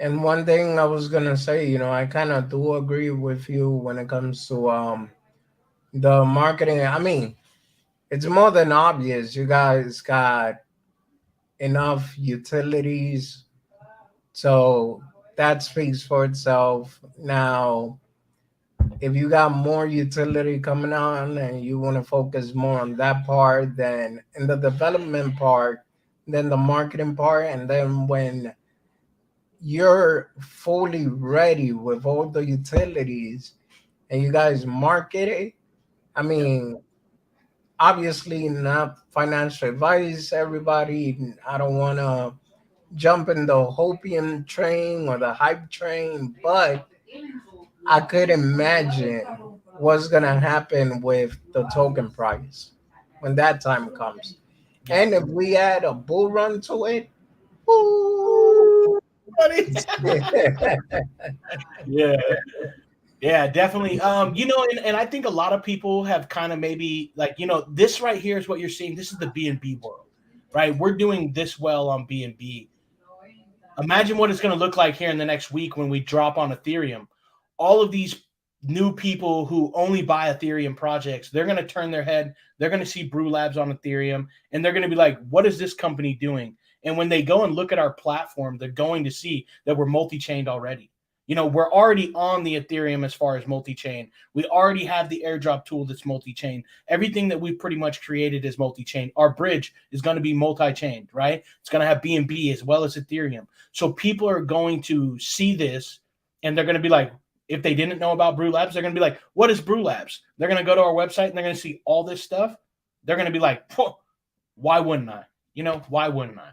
And one thing I was gonna say, I kind of do agree with you when it comes to the marketing. I mean, it's more than obvious. You guys got enough utilities, so that speaks for itself. Now, if you got more utility coming on and you want to focus more on that part than in the development part, then the marketing part, and then when you're fully ready with all the utilities and you guys market it, I Yeah. mean, obviously not financial advice, everybody. I don't want to jump in the hopium train or the hype train, but I could imagine what's gonna happen with the token price when that time comes. Yeah. And if we add a bull run to it, ooh, Ooh, buddy. Yeah. Yeah, definitely. And I think a lot of people have kind of maybe like, this right here is what you're seeing. This is the B&B world. right? We're doing this well on BNB. Imagine what it's going to look like here in the next week when we drop on Ethereum. All of these new people who only buy Ethereum projects, they're going to turn their head. They're going to see BrewLabs on Ethereum, and they're going to be like, what is this company doing? And when they go and look at our platform, they're going to see that we're multi-chained already. We're already on the Ethereum as far as multi-chain. We already have the airdrop tool that's multi-chain. Everything that we've pretty much created is multi-chain. Our bridge is going to be multi-chained, right? It's going to have BNB as well as Ethereum. So people are going to see this, and they're going to be like, if they didn't know about BrewLabs, they're going to be like, what is BrewLabs? They're going to go to our website, and they're going to see all this stuff. They're going to be like, why wouldn't I? Why wouldn't I?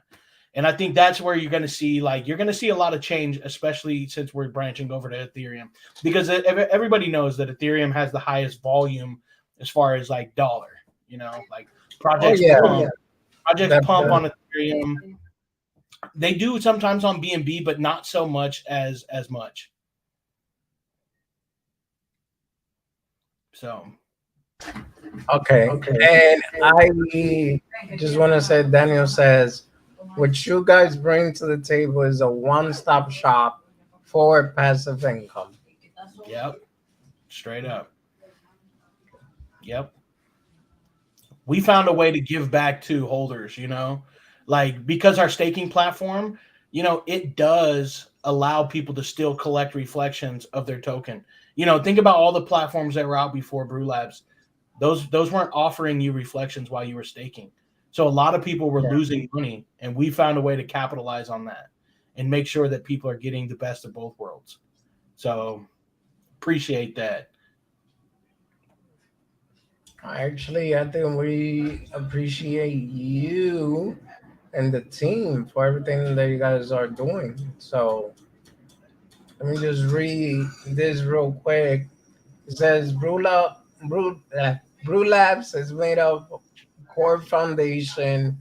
And I think that's where you're going to see, you're going to see a lot of change, especially since we're branching over to Ethereum, because everybody knows that Ethereum has the highest volume as far as dollar, Oh projects yeah, pump, projects pump definitely. on Ethereum. They do sometimes on BNB, but not so much as much. So Okay, and I just want to say, Daniel says, what you guys bring to the table is a one-stop shop for passive income. yep, straight up. Yep. We found a way to give back to holders, because our staking platform, it does allow people to still collect reflections of their token. Think about all the platforms that were out before BrewLabs. Those weren't offering you reflections while you were staking. So a lot of people were Yeah. losing money, and we found a way to capitalize on that and make sure that people are getting the best of both worlds. So appreciate that. Actually, I think we appreciate you and the team for everything that you guys are doing. So let me just read this real quick. It says Brew Labs is made up of core foundation,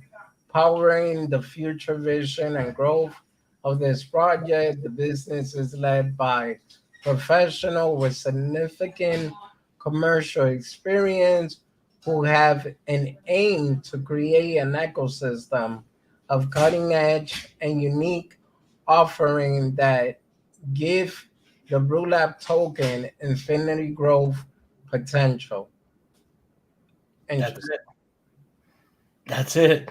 powering the future vision and growth of this project. The business is led by professional with significant commercial experience who have an aim to create an ecosystem of cutting edge and unique offering that give the BrewLab token infinity growth potential. That's Interesting. it. That's it.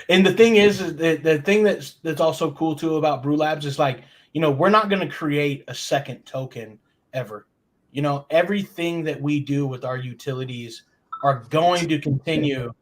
And the thing is the thing that's also cool too about BrewLabs is we're not going to create a second token ever. Everything that we do with our utilities are going to continue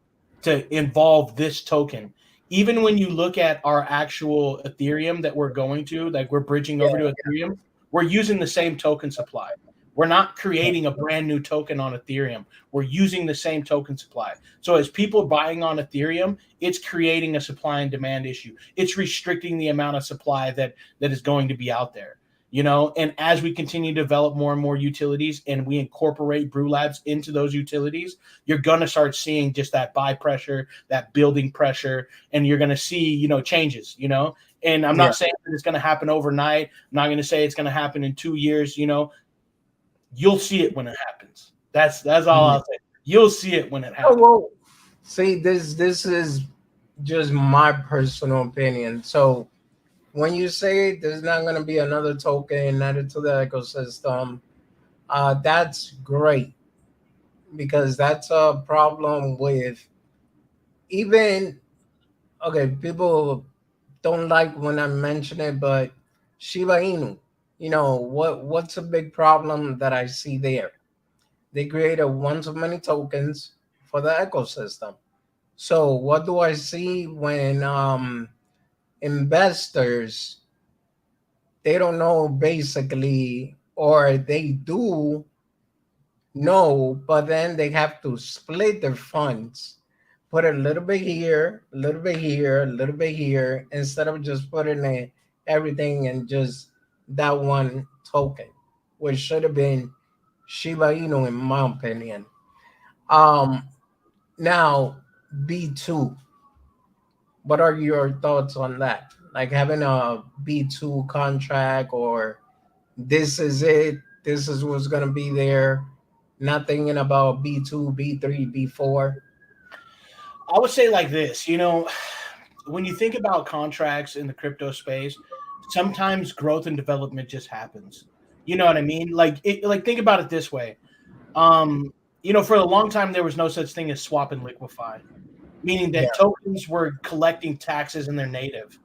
to involve this token. Even when you look at our actual Ethereum that we're going to, like we're bridging Yeah. over to Ethereum, we're using the same token supply. We're not creating a brand new token on Ethereum. We're using the same token supply. So as people buying on Ethereum, it's creating a supply and demand issue. It's restricting the amount of supply that is going to be out there. And as we continue to develop more and more utilities and we incorporate BrewLabs into those utilities, you're going to start seeing just that buy pressure, that building pressure, and you're going to see, changes, and I'm Yeah. not saying that it's going to happen overnight. I'm not going to say it's going to happen in 2 years, you'll see it when it happens. That's all Mhm. I'll say. You'll see it when it Oh happens. well, see, this is just my personal opinion. So when you say there's not going to be another token added to the ecosystem, that's great because that's a problem with even okay. People don't like when I mention it, but Shiba Inu. What's a big problem that I see there? They created one too many tokens for the ecosystem. So what do I see when investors they don't know basically, or they do know, but then they have to split their funds, put a little bit here, a little bit here, a little bit here, instead of just putting everything in just that one token, which should have been Shiba Inu, in my opinion. Um, Now B2, what are your thoughts on that? Like having a B2 contract, or this is it, this is what's going to be there, not thinking about B2, B3, B4. I would say like this, when you think about contracts in the crypto space, sometimes growth and development just happens. You know what I mean? Like think about it this way. Um, for a long time there was no such thing as swap and liquefy, meaning Yeah, that tokens were collecting taxes in their native.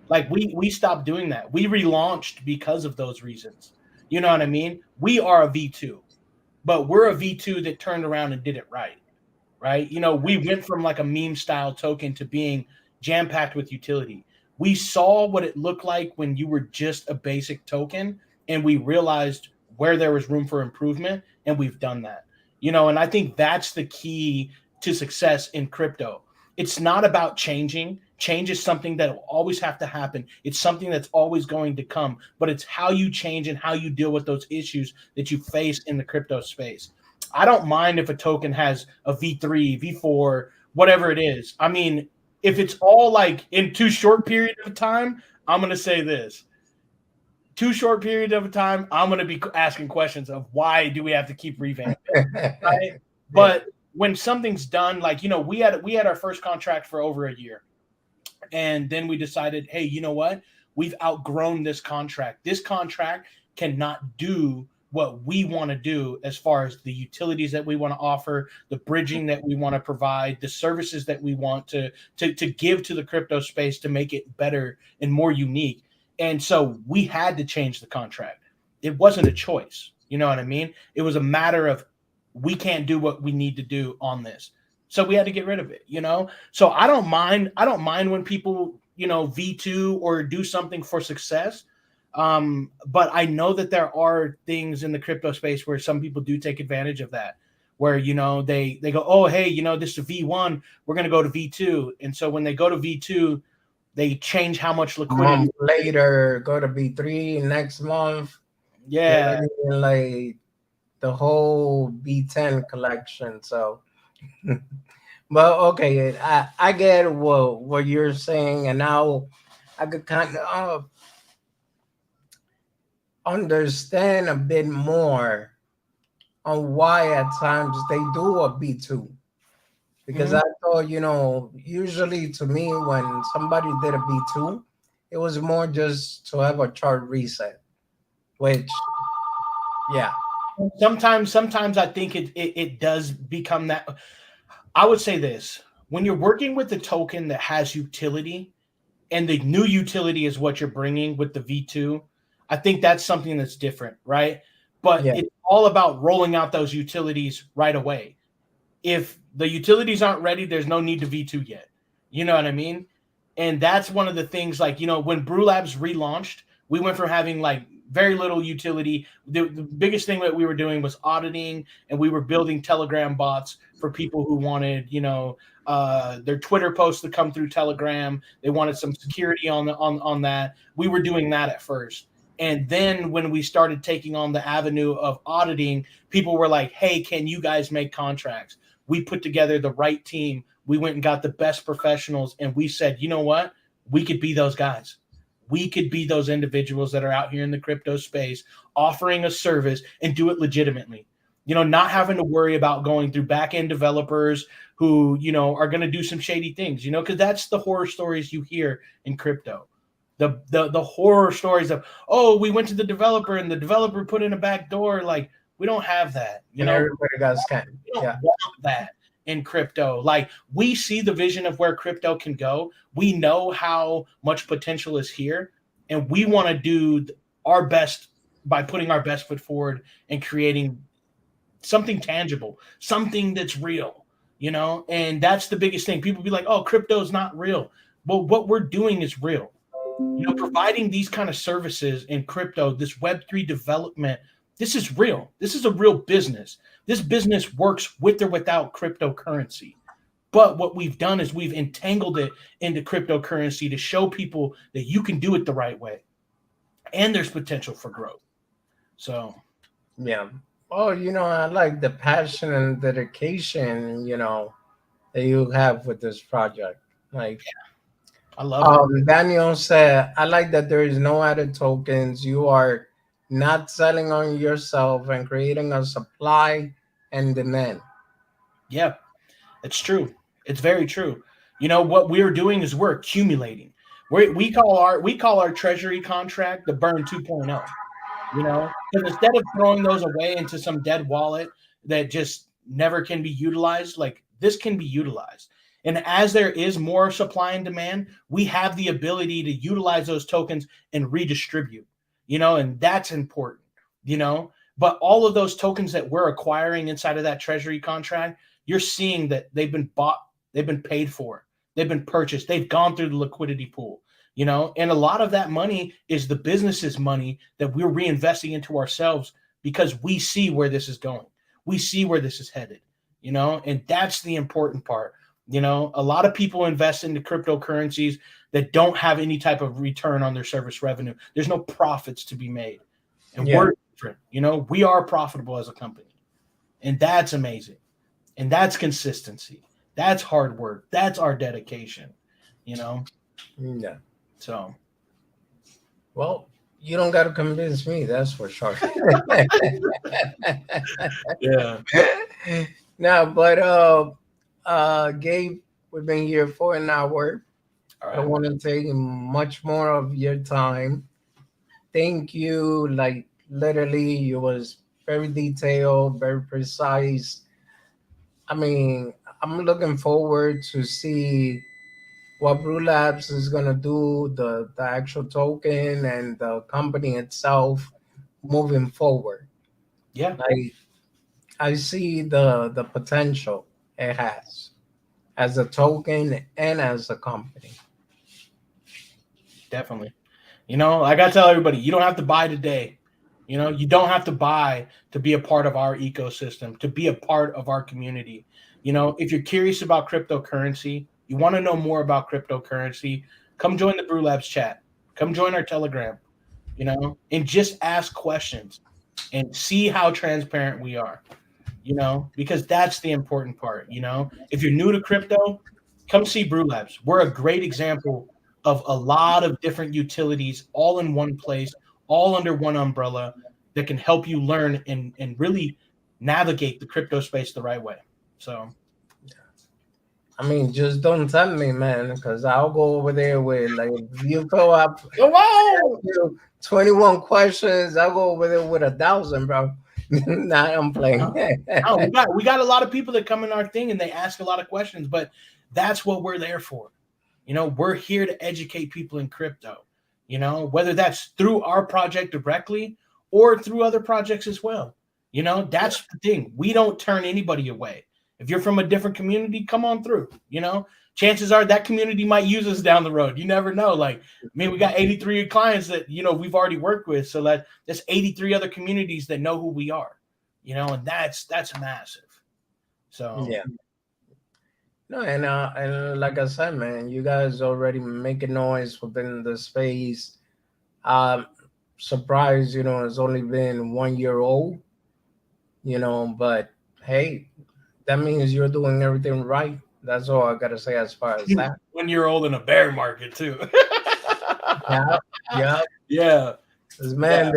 Like we stopped doing that. We relaunched because of those reasons. You know what I mean? We are a V2, but we're a V2 that turned around and did it right. Right? We went from like a meme style token to being jam packed with utility. We saw what it looked like when you were just a basic token, and we realized where there was room for improvement, and we've done that. And I think that's the key to success in crypto. It's not about changing. Change is something that will always have to happen. It's something that's always going to come, but it's how you change and how you deal with those issues that you face in the crypto space. I don't mind if a token has a V3, V4, whatever it is. I mean, if it's all like in too short period of time, I'm going to say this. Too short period of time, I'm going to be asking questions of why do we have to keep revamping, right? yeah, But when something's done, like we had our first contract for over a year, and then we decided, hey, you know what? We've outgrown this contract. This contract cannot do what we want to do as far as the utilities that we want to offer, the bridging that we want to provide, the services that we want to give to the crypto space to make it better and more unique. And so we had to change the contract. It wasn't a choice. You know what I mean? It was a matter of we can't do what we need to do on this. So we had to get rid of it. So I don't mind when people, V2 or do something for success. But I know that there are things in the crypto space where some people do take advantage of that, where they go, oh hey, this is V1, we're gonna go to V2. And so when they go to V2, they change how much a liquidity. month later, go to B3 next month. They're Yeah. already in like the whole B10 collection. So, but okay, I get what you're saying, and now I could kind of understand a bit more on why at times they do a B2. Because Mhm. I thought, usually to me, when somebody did a B2, it was more just to have a chart reset, which, yeah, Sometimes I think it does become that. I would say this: when you're working with a token that has utility, and the new utility is what you're bringing with the V2, I think that's something that's different, right? But yeah, it's all about rolling out those utilities right away. If the utilities aren't ready, there's no need to V2 yet. You know what I mean? And that's one of the things, like, when BrewLabs relaunched, we went from having like very little utility. The biggest thing that we were doing was auditing, and we were building Telegram bots for people who wanted, their Twitter posts to come through Telegram. They wanted some security on that. We were doing that at first. And then when we started taking on the avenue of auditing, people were like, hey, can you guys make contracts? We put together the right team. We went and got the best professionals, and we said, you know what? We could be those guys. We could be those individuals that are out here in the crypto space offering a service and do it legitimately. Not having to worry about going through back end developers who, are going to do some shady things, because that's the horror stories you hear in crypto. The horror stories of, oh, we went to the developer and the developer put in a back door. Like, we don't have that. and everybody got scammed. We don't Yeah, want that in crypto. Like, we see the vision of where crypto can go. We know how much potential is here, and we want to do our best by putting our best foot forward and creating something tangible, something that's real, And that's the biggest thing. People be like, "Oh, crypto is not real." Well, what we're doing is real. Providing these kind of services in crypto, this Web3 development, this is real. This is a real business. This business works with or without cryptocurrency. But what we've done is we've entangled it into cryptocurrency to show people that you can do it the right way, and there's potential for growth. So, yeah. Oh, I like the passion and dedication, that you have with this project. Like, I love it. Daniel said, I like that there is no added tokens. You are not selling on yourself and creating a supply and demand. Yeah, it's true. It's very true. What we're doing is we're accumulating. We call our treasury contract the burn 2.0. Because instead of throwing those away into some dead wallet that just never can be utilized, like this can be utilized. And as there is more supply and demand, we have the ability to utilize those tokens and redistribute, and that's important, But all of those tokens that we're acquiring inside of that treasury contract, you're seeing that they've been bought, they've been paid for, they've been purchased, they've gone through the liquidity pool, and a lot of that money is the business's money that we're reinvesting into ourselves because we see where this is going. We see where this is headed, and that's the important part. A lot of people invest into cryptocurrencies that don't have any type of return on their service revenue. There's no profits to be made. And we're different, we are profitable as a company. And that's amazing. And that's consistency. That's hard work. That's our dedication, Yeah. So. Well, you don't got to convince me, that's for sure. Yeah. No, but Gabe, we've been here for an hour. All I right. want to take much more of your time. Thank you. Like literally, you was very detailed, very precise. I mean, I'm looking forward to see what BrewLabs is gonna do, the actual token and the company itself moving forward. Yeah, Like I see the potential it has as a token and as a company. definitely. I got to tell everybody, you don't have to buy today. You don't have to buy to be a part of our ecosystem, to be a part of our community. If you're curious about cryptocurrency, you want to know more about cryptocurrency, come join the BrewLabs chat. Come join our Telegram, and just ask questions and see how transparent we are, because that's the important part. If you're new to crypto, come see BrewLabs. We're a great example of a lot of different utilities all in one place, all under one umbrella that can help you learn and really navigate the crypto space the right way. So, I mean, just don't tell me, man, because I'll go over there with like if you fill up oh wow, 21 questions, I'll go over there with 1,000, bro. Nah, I'm playing. oh, we got a lot of people that come in our thing and they ask a lot of questions, but that's what we're there for. We're here to educate people in crypto, whether that's through our project directly or through other projects as well. That's the thing. We don't turn anybody away. If you're from a different community, come on through. Chances are that community might use us down the road. You never know. We got 83 clients that, we've already worked with. So there's 83 other communities that know who we are, and that's massive. So, Yeah. No, and like I said, man, you guys already making noise within the space. Um, Surprised, it's only been 1 year old, but hey, that means you're doing everything right. That's all I gotta say as far as that. 1 year old in a bear market too. Yeah, yeah. Yeah. 'Cause, man,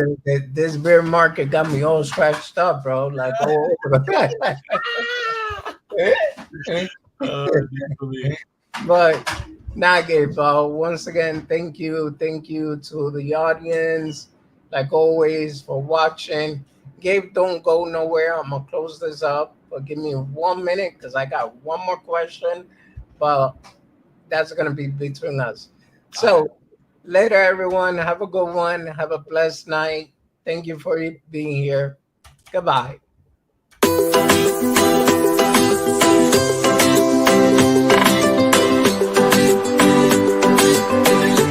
this bear market got me all scratched up, bro. Like, oh, Definitely. but nah, Gabe. Once again, thank you to the audience, like always, for watching. Gabe, don't go nowhere. I'm gonna close this up, but give me 1 minute because I got one more question, but that's gonna be between us. So later, everyone. Have a good one. Have a blessed night. Thank you for being here. Goodbye.